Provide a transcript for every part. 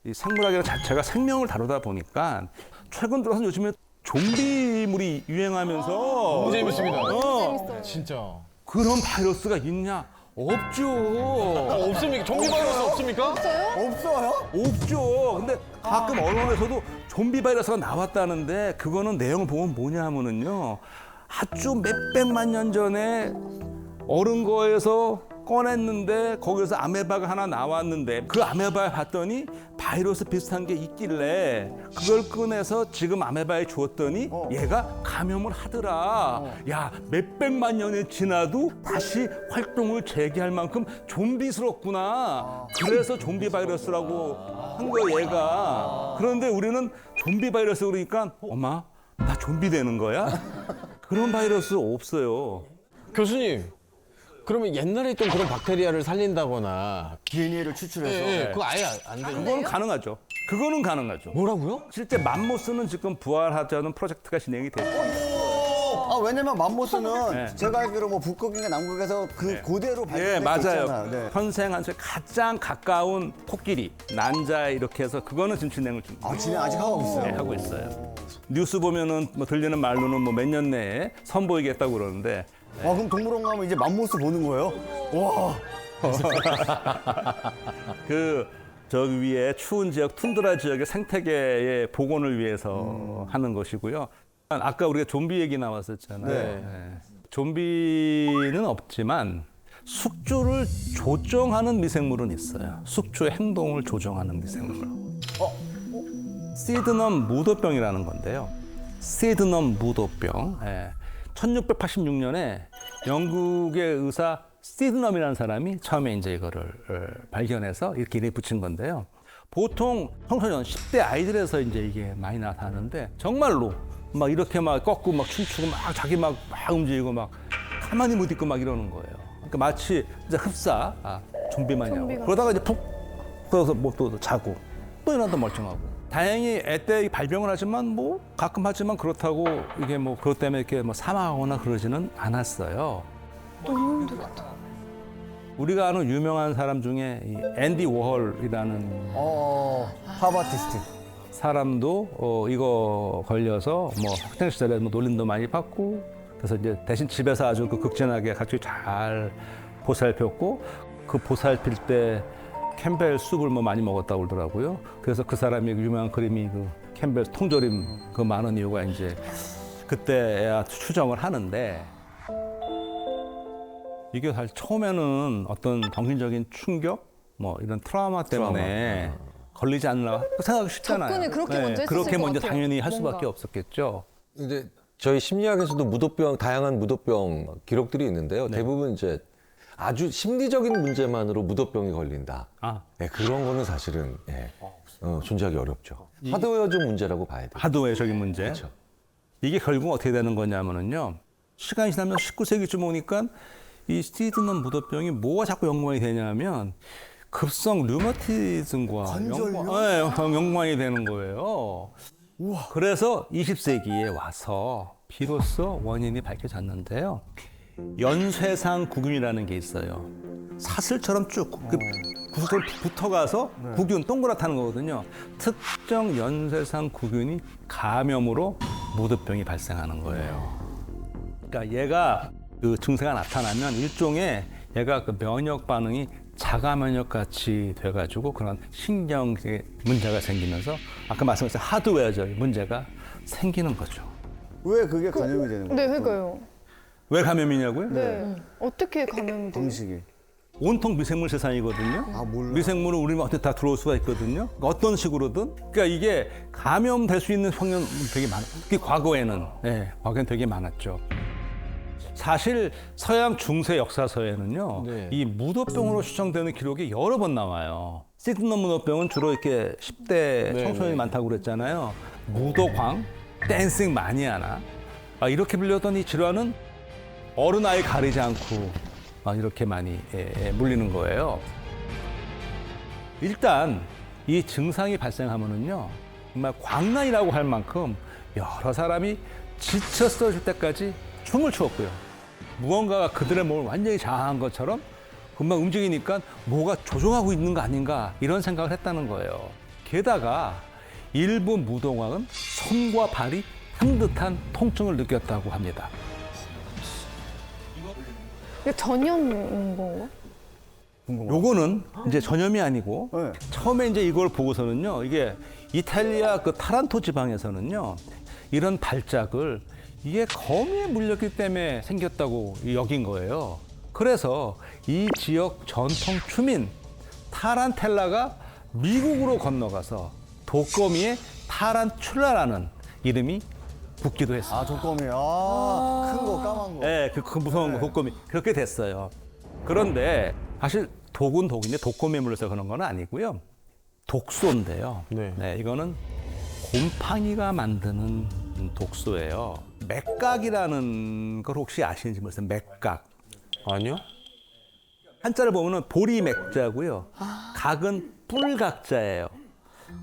이 생물학이라는 자체가 생명을 다루다 보니까 최근 들어서 요즘에 좀비물이 유행하면서 너무 재밌습니다. 재밌어요. 진짜. 그런 바이러스가 있냐? 없죠. 없습니까? 좀비 바이러스 없습니까? 없어요? 없죠. 근데 가끔 언론에서도 좀비 바이러스가 나왔다는데 그거는 내용을 보면 뭐냐 하면은요. 아주 몇백만 년 전에 어른 거에서 꺼냈는데 거기서 아메바가 하나 나왔는데 그 아메바를 봤더니 바이러스 비슷한 게 있길래 그걸 꺼내서 지금 아메바에 주었더니 얘가 감염을 하더라. 야, 몇백만 년이 지나도 다시 활동을 재개할 만큼 좀비스럽구나. 그래서 좀비 바이러스라고 한 거야, 얘가. 그런데 우리는 좀비 바이러스 그러니까 엄마, 나 좀비 되는 거야? 그런 바이러스 없어요. 교수님, 그러면 옛날에 있던 그런 박테리아를 살린다거나 DNA를 추출해서. 그거 아예 안 되는 그거는 가능하죠. 그거는 가능하죠. 뭐라고요? 실제 맘모스는 지금 부활하자는 프로젝트가 진행이 됐고 아, 왜냐면 맘모스는 네. 제가 알기로 뭐 북극이나 남극에서 그 고대로 예, 발견된 게 맞아요. 있잖아요. 네. 현생한테 가장 가까운 코끼리, 난자 이렇게 해서 그거는 지금 진행을 좀 아, 진행 아직 하고 있어요. 네, 하고 있어요. 뉴스 보면은 뭐 들리는 말로는 뭐 몇 년 내에 선보이겠다고 그러는데 아, 그럼 동물원 가면 이제 맘모스 보는 거예요? 와. 그 저기 위에 추운 지역 툰드라 지역의 생태계의 복원을 위해서 하는 것이고요. 아까 우리가 좀비 얘기 나왔었잖아요. 네. 네. 좀비는 없지만 숙주를 조정하는 미생물은 있어요. 숙주의 행동을 조정하는 미생물. 시드넘 무도병이라는 건데요. 시드넘 무도병. 1686년에 영국의 의사 시드넘이라는 사람이 처음에 이제 이거를 발견해서 이렇게 이름을 붙인 건데요. 보통 청소년 10대 아이들에서 이제 이게 많이 나타나는데 정말로 막 이렇게 막 꺾고 막 춤추고 막 자기 막 움직이고 막 가만히 못 있고 막 이러는 거예요. 그러니까 마치 이제 흡사, 좀비 마냥. 그러다가 이제 푹 떠서 뭐 또 자고 또 일어나도 멀쩡하고. 다행히 애때 발병을 하지만 뭐 가끔 하지만 그렇다고 이게 뭐 그것 때문에 이렇게 뭐 사망하거나 그러지는 않았어요. 너무 힘들겠다. 우리가 아는 유명한 사람 중에 이 앤디 워홀이라는 파바티스트. 사람도 이거 걸려서 뭐 학창 시절에 뭐 놀림도 많이 받고 그래서 이제 대신 집에서 아주 그 극진하게 각별히 잘 보살폈고 그 보살필 때 캠벨 숲을 뭐 많이 먹었다고 그러더라고요. 그래서 그 사람이 유명한 그림이 그 캠벨 통조림 그 많은 이유가 이제 그때야 추정을 하는데 이게 사실 처음에는 어떤 정신적인 충격 뭐 이런 트라우마 때문에 걸리지 않나 생각하기 쉽잖아요. 접근을 그렇게 먼저 했었을 그렇게 것 먼저 같아요. 당연히 할 뭔가. 수밖에 없었겠죠. 근데 저희 심리학에서도 무도병, 다양한 무도병 기록들이 있는데요. 대부분 이제 아주 심리적인 문제만으로 무도병이 걸린다. 네, 그런 거는 사실은 존재하기 어렵죠. 하드웨어적 문제라고 봐야 돼요. 하드웨어적인 문제. 그렇죠. 이게 결국 어떻게 되는 거냐면은요. 시간이 지나면 19세기쯤 오니까 이 시드넘 무도병이 뭐가 자꾸 연관이 되냐면 급성 류마티즘과 연관이 되는 거예요. 그래서 20세기에 와서 비로소 원인이 밝혀졌는데요. 연쇄상 구균이라는 게 있어요. 사슬처럼 쭉 구슬처럼 붙어가서 구균 동그랗다는 거거든요. 특정 연쇄상 구균이 감염으로 무도병이 발생하는 거예요. 그러니까 얘가 그 증세가 나타나면 일종의 얘가 그 면역 반응이 자가 면역 같이 돼가지고 그런 신경에 문제가 생기면서 아까 말씀하신 하드웨어적 문제가 생기는 거죠. 왜 그게 감염이 되는 거예요? 네, 그러니까요. 왜 감염이냐고요? 네. 어떻게 감염이 돼요? 방식이. 온통 미생물 세상이거든요. 몰라. 미생물은 우리 어떻게 다 들어올 수가 있거든요. 그러니까 어떤 식으로든. 그러니까 이게 감염될 수 있는 확률 되게 많아요. 특히 과거에는 되게 많았죠. 사실 서양 중세 역사서에는요, 이 무도병으로 추정되는 기록이 여러 번 나와요. 시드넘 무도병은 주로 이렇게 10대 청소년이 많다고 그랬잖아요. 무도광, 댄싱 마니아나 이렇게 불렸던 이 질환은 어른 아이 가리지 않고 이렇게 많이 물리는 거예요. 일단 이 증상이 발생하면은요, 정말 광란이라고 할 만큼 여러 사람이 지쳐 쓰러질 때까지 춤을 추었고요. 무언가가 그들의 몸을 완전히 장악한 것처럼 금방 움직이니까 뭐가 조종하고 있는 거 아닌가 이런 생각을 했다는 거예요. 게다가 일부 무동왕은 손과 발이 향듯한 통증을 느꼈다고 합니다. 이게 전염인 건가? 요거는 이제 전염이 아니고 네. 처음에 이제 이걸 보고서는요, 이게 이탈리아 그 타란토 지방에서는요, 이런 발작을 이게 거미에 물렸기 때문에 생겼다고 여긴 거예요. 그래서 이 지역 전통 추민 타란텔라가 미국으로 건너가서 독거미의 타란툴라라는 이름이 붙기도 했어요. 아, 독거미. 아, 큰 거, 까만 거. 네, 그 무서운 거, 독거미. 그렇게 됐어요. 그런데 사실 독은 독인데 독거미에 물려서 그런 건 아니고요. 독소인데요. 네. 이거는 곰팡이가 만드는 독소예요. 맥각이라는 걸 혹시 아시는지 모르겠어요. 맥각. 아니요? 한자를 보면은 보리 맥자고요. 각은 뿔각자예요.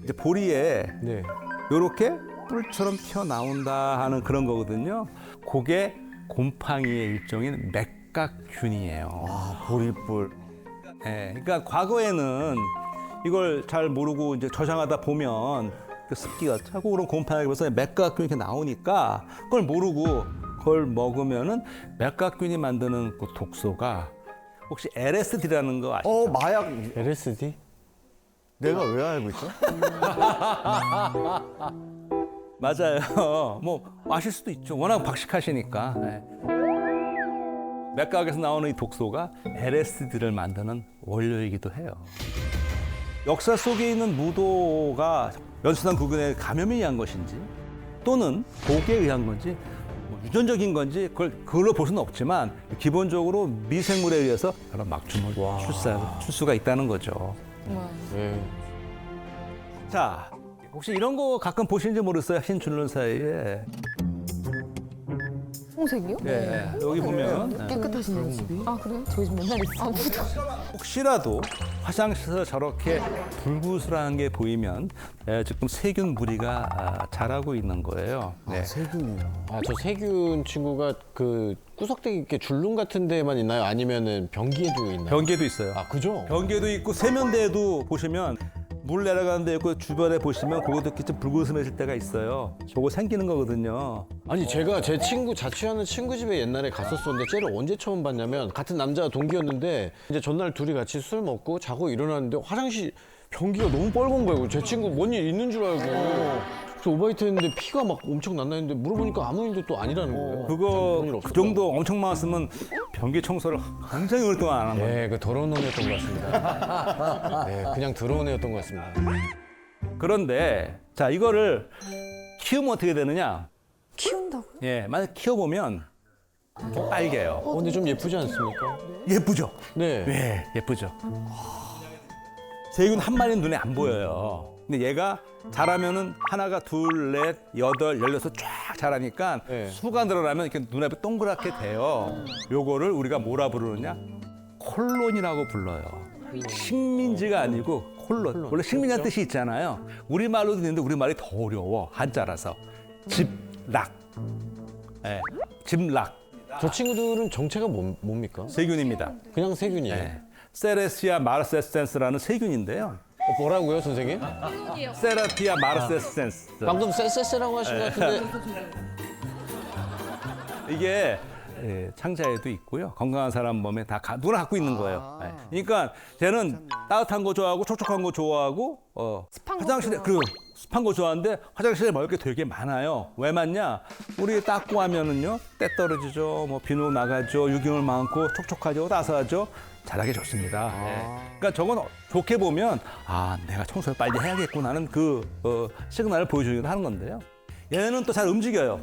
이제 보리에 네. 요렇게 뿔처럼 튀어나온다 하는 그런 거거든요. 그게 곰팡이의 일종인 맥각균이에요. 아, 보리뿔. 예, 그러니까 과거에는 이걸 잘 모르고 이제 저장하다 보면 그 습기가 차고 그런 곰팡이가 벌써 맥각균이 이렇게 나오니까 그걸 모르고 그걸 먹으면은 맥각균이 만드는 그 독소가 혹시 LSD라는 거 아시죠? 마약. LSD? 내가 왜 알고 있죠? 맞아요. 뭐 아실 수도 있죠. 워낙 박식하시니까. 예. 맥각에서 나오는 이 독소가 LSD를 만드는 원료이기도 해요. 역사 속에 있는 무도가 연수단 구근에 감염에 의한 것인지 또는 독에 의한 건지 뭐 유전적인 건지 그걸로 볼 수는 없지만 기본적으로 미생물에 의해서 여러 막춤을 출 수가 있다는 거죠. 네. 자, 혹시 이런 거 가끔 보시는지 모르겠어요. 흰 줄눈 사이에. 홍색이요? 네, 여기 보면 깨끗하시네요 집이. 아 그래요? 저희 집 맨날 있어. 아 묻어. 혹시라도 화장실에서 저렇게 불구슬한 게 보이면 지금 세균 무리가 자라고 있는 거예요. 네. 세균이요. 아, 저 세균 친구가 그 구석대기 이렇게 줄눈 같은 데만 있나요? 아니면은 변기에도 있나요? 변기에도 있어요. 아, 그죠? 변기에도 있고 세면대에도 보시면 물 내려가는 데 있고 주변에 보시면 그것도 이렇게 좀 불구스매질 때가 있어요. 저거 생기는 거거든요. 아니 제가 제 친구 자취하는 친구 집에 옛날에 갔었었는데 쟤를 언제 처음 봤냐면 같은 남자 동기였는데 이제 전날 둘이 같이 술 먹고 자고 일어났는데 화장실 변기가 너무 뻘건 거예요. 제 친구 뭔 일 있는 줄 알고 그래서 오바이트 했는데 피가 막 엄청 났나 했는데 물어보니까 아무 일도 또 아니라는 거예요. 그거 일 그 없었다고. 정도 엄청 많았으면 변기 청소를 굉장히 오랫동안 안 한 거예요. 네, 그 더러운 놈이었던 것 같습니다. 네, 그냥 더러운 애였던 것 같습니다. 그런데 자 이거를 키우면 어떻게 되느냐? 키운다고? 예, 만약 키워보면 좀 빨개요. 근데 좀 예쁘지 않습니까? 예쁘죠? 네. 네, 예쁘죠. 세균 한 마리는 눈에 안 보여요. 근데 얘가 자라면은 하나가 둘, 넷, 여덟, 16 쫙 자라니까 네. 수가 늘어나면 이렇게 눈앞에 동그랗게 돼요. 요거를 우리가 뭐라 부르느냐? 콜론이라고 불러요. 식민지가 아니고 콜론. 원래 식민지라는 뜻이 있잖아요. 우리말로도 있는데 우리말이 더 어려워. 한자라서. 집락. 예, 집락. 저 친구들은 정체가 뭡니까? 세균입니다. 그냥 세균이에요. 네. 세레시아 마르세센스라는 세균인데요. 뭐라고요, 선생님? 세라피아 마르세센스. 방금 쎄쎄쎄라고 하신 것 같은데. 이게 창자에도 있고요. 건강한 사람 몸에 다 누구나 갖고 있는 거예요. 네. 그러니까 쟤는 따뜻한 거 좋아하고 촉촉한 거 좋아하고 습한 거 화장실에 좋아하고. 그리고 습한 거 좋아하는데 화장실에 먹을 게 되게 많아요. 왜 많냐? 우리 닦고 하면은요 때 떨어지죠, 뭐 비누 나가죠, 유기물 많고 촉촉하죠, 따스하죠. 자라기 좋습니다. 네. 그러니까 저건 좋게 보면 아 내가 청소를 빨리 해야겠구나 하는 그 시그널을 보여주기도 하는 건데요. 얘는 또 잘 움직여요.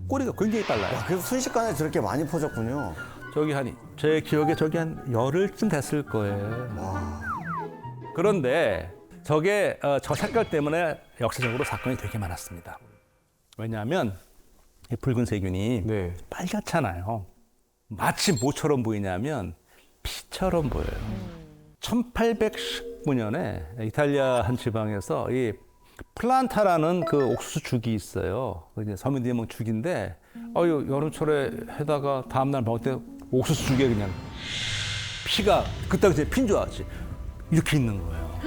꼬리가 굉장히 빨라요. 그래서 순식간에 저렇게 많이 퍼졌군요. 저기 제 기억에 저기 한 열흘쯤 됐을 거예요. 그런데 저게 저 색깔 때문에 역사적으로 사건이 되게 많았습니다. 왜냐하면 이 붉은 세균이 네. 빨갛잖아요. 마치 뭐처럼 보이냐면 피처럼 보여요. 1819년에 이탈리아 한 지방에서 이 플란타라는 그 옥수수 죽이 있어요. 이제 서민들이 먹는 죽인데 여름철에 해다가 다음날 먹을 때 옥수수 죽에 그냥 피가 그때 이제 핀 줄 알았지. 이렇게 있는 거예요.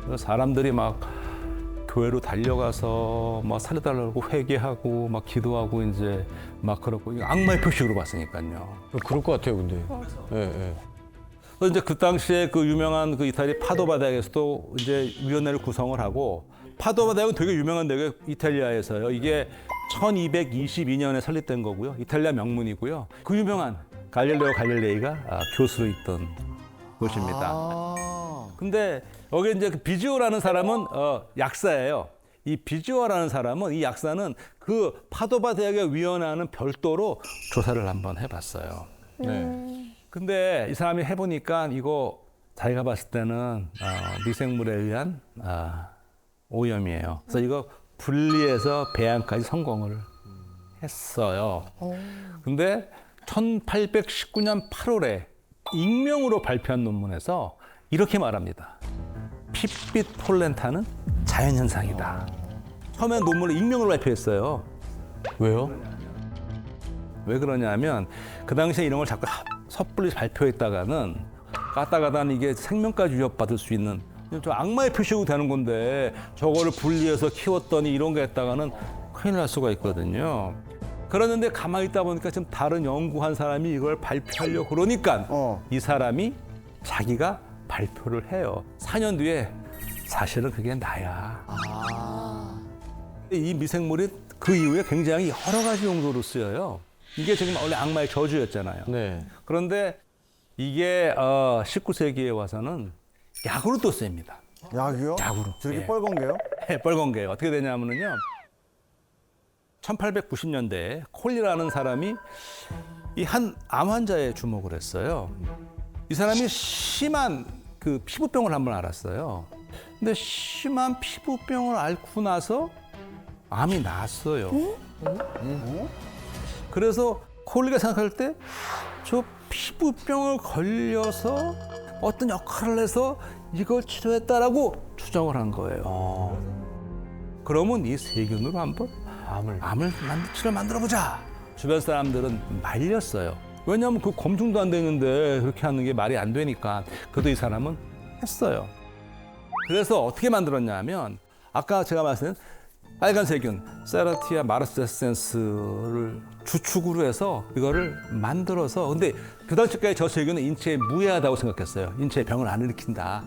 그래서 사람들이 막 교회로 달려가서 막 살려달라고 회개하고 막 기도하고 이제 막 그러고 이거 악마의 표식으로 봤으니까요. 그럴 것 같아요, 근데. 예, 예. 그래서 이제 그 당시에 그 유명한 그 이탈리 파도바 대학에서도 이제 위원회를 구성을 하고 파도바 대학은 되게 유명한 대학 이탈리아에서요. 이게 1222년에 설립된 거고요. 이탈리아 명문이고요. 그 유명한 갈릴레오 갈릴레이가 교수로 있던 곳입니다. 근데 여기 이제 그 비지오라는 사람은 약사예요. 이 비지오라는 사람은 이 약사는 그 파도바 대학의 위원회와는 별도로 조사를 한번 해봤어요. 네. 근데 이 사람이 해보니까 이거 자기가 봤을 때는 미생물에 의한 오염이에요. 그래서 이거 분리해서 배양까지 성공을 했어요. 근데 1819년 8월에 익명으로 발표한 논문에서 이렇게 말합니다. 핏빛 폴렌타는 자연현상이다. 처음에 논문을 익명으로 발표했어요. 왜요? 왜 그러냐면 그 당시에 이런 걸 자꾸 섣불리 발표했다가는 까다가다는 이게 생명까지 위협받을 수 있는 좀 악마의 표시로 되는 건데 저거를 분리해서 키웠더니 이런 거 했다가는 큰일 날 수가 있거든요. 그러는데 가만히 있다 보니까 지금 다른 연구한 사람이 이걸 발표하려고 그러니까 이 사람이 자기가 발표를 해요. 4년 뒤에 사실은 그게 나야. 이 미생물이 그 이후에 굉장히 여러 가지 용도로 쓰여요. 이게 지금 원래 악마의 저주였잖아요. 네. 그런데 이게 19세기에 와서는 약으로 또 쓰입니다. 약이요? 약으로. 저렇게 예. 빨간 게요? 네, 빨간 게요. 어떻게 되냐면요. 1890년대에 콜리라는 사람이 이 한 암 환자에 주목을 했어요. 이 사람이 심한 그 피부병을 한번 앓았어요. 근데 심한 피부병을 앓고 나서 암이 나았어요. 그래서 콜리가 생각할 때 저 피부병을 걸려서 어떤 역할을 해서 이걸 치료했다라고 추정을 한 거예요. 그러면 이 세균으로 한번 치료 만들어보자. 주변 사람들은 말렸어요. 왜냐하면 그 검증도 안 되는데 그렇게 하는 게 말이 안 되니까. 그래도 이 사람은 했어요. 그래서 어떻게 만들었냐면 아까 제가 말씀드린 빨간 세균 세라티아 마르세센스를 주축으로 해서 이거를 만들어서 근데 그 당시까지 저 세균은 인체에 무해하다고 생각했어요. 인체에 병을 안 일으킨다.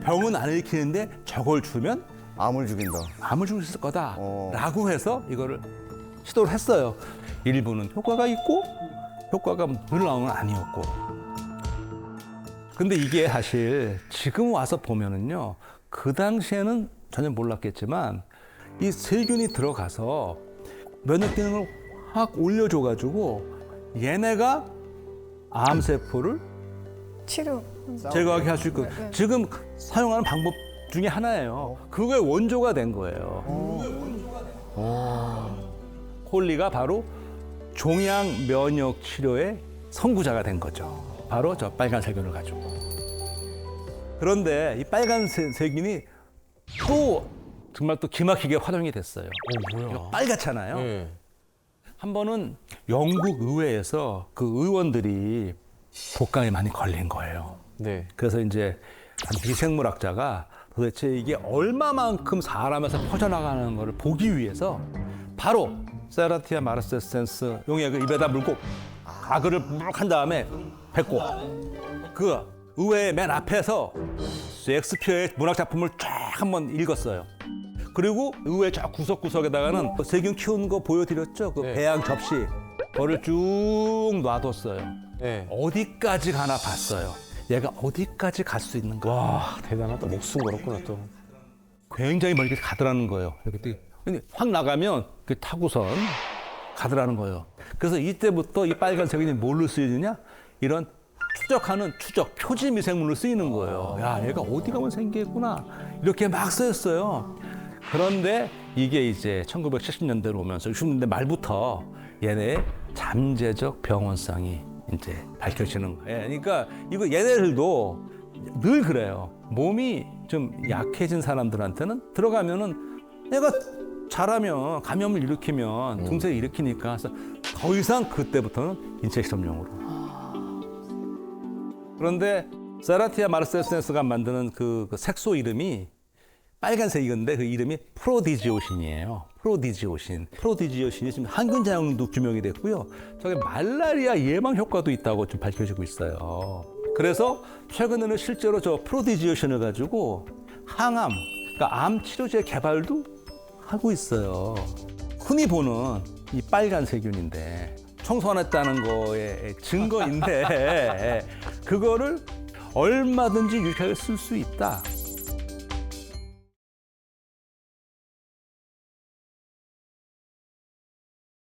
병은 안 일으키는데 저걸 주면 암을 죽인다. 암을 죽일 수 있을 거다라고 해서 이거를 시도를 했어요. 일부는 효과가 있고 효과가 늘 나오는 건 아니었고. 근데 이게 사실 지금 와서 보면은요. 그 당시에는 전혀 몰랐겠지만 이 세균이 들어가서 면역 기능을 확 올려줘가지고 얘네가 암세포를 치료. 제거하게 할 수 있고 지금 사용하는 방법 중에 하나예요. 그게 원조가 된 거예요. 콜리가 바로 종양 면역 치료의 선구자가 된 거죠. 바로 저 빨간 세균을 가지고. 그런데 이 빨간 세균이 또 정말 또 기막히게 활용이 됐어요. 뭐야? 빨갛잖아요. 네. 한 번은 영국 의회에서 그 의원들이 독감에 많이 걸린 거예요. 네. 그래서 이제 미생물학자가 도대체 이게 얼마만큼 사람에서 퍼져나가는 것을 보기 위해서 바로 세라티아 마르세센스 용액을 입에다 물고 가글을 묵 한 다음에 뱉고 그 의회 맨 앞에서 셰익스피어의 문학 작품을 쫙 한번 읽었어요. 그리고 의회 저 구석구석에다가는 세균 키우는 거 보여드렸죠? 그 네. 배양 접시 그거를 쭉 놔뒀어요. 네. 어디까지 가나 봤어요. 얘가 어디까지 갈 수 있는가. 와, 대단하다. 목숨 걸었구나 또. 굉장히 멀리 가더라는 거예요. 이렇게 근데 확 나가면 그 타고선 가더라는 거예요. 그래서 이때부터 이 빨간 세균이 뭘로 쓰이느냐? 이런 추적하는 표지 미생물로 쓰이는 거예요. 야, 얘가 어디 가면 생기겠구나. 이렇게 막 쓰였어요. 그런데 이게 이제 1970년대로 오면서 60년대 말부터 얘네의 잠재적 병원성이 이제 밝혀지는 거예요. 그러니까 이거 얘네들도 늘 그래요. 몸이 좀 약해진 사람들한테는 들어가면은 얘가 잘하면 감염을 일으키면 증세를 일으키니까 그래서 더 이상 그때부터는 인체 실험용으로. 그런데 세라티아 마르셀센스가 만드는 그 색소 이름이 빨간색인데 그 이름이 프로디지오신이에요. 프로디지오신이 지금 항균 작용도 규명이 됐고요. 저게 말라리아 예방 효과도 있다고 좀 밝혀지고 있어요. 그래서 최근에는 실제로 저 프로디지오신을 가지고 항암, 그러니까 암 치료제 개발도 하고 있어요. 흔히 보는 이 빨간 세균인데 청소 안 했다는 거의 증거인데 그거를 얼마든지 유익하게 쓸 수 있다.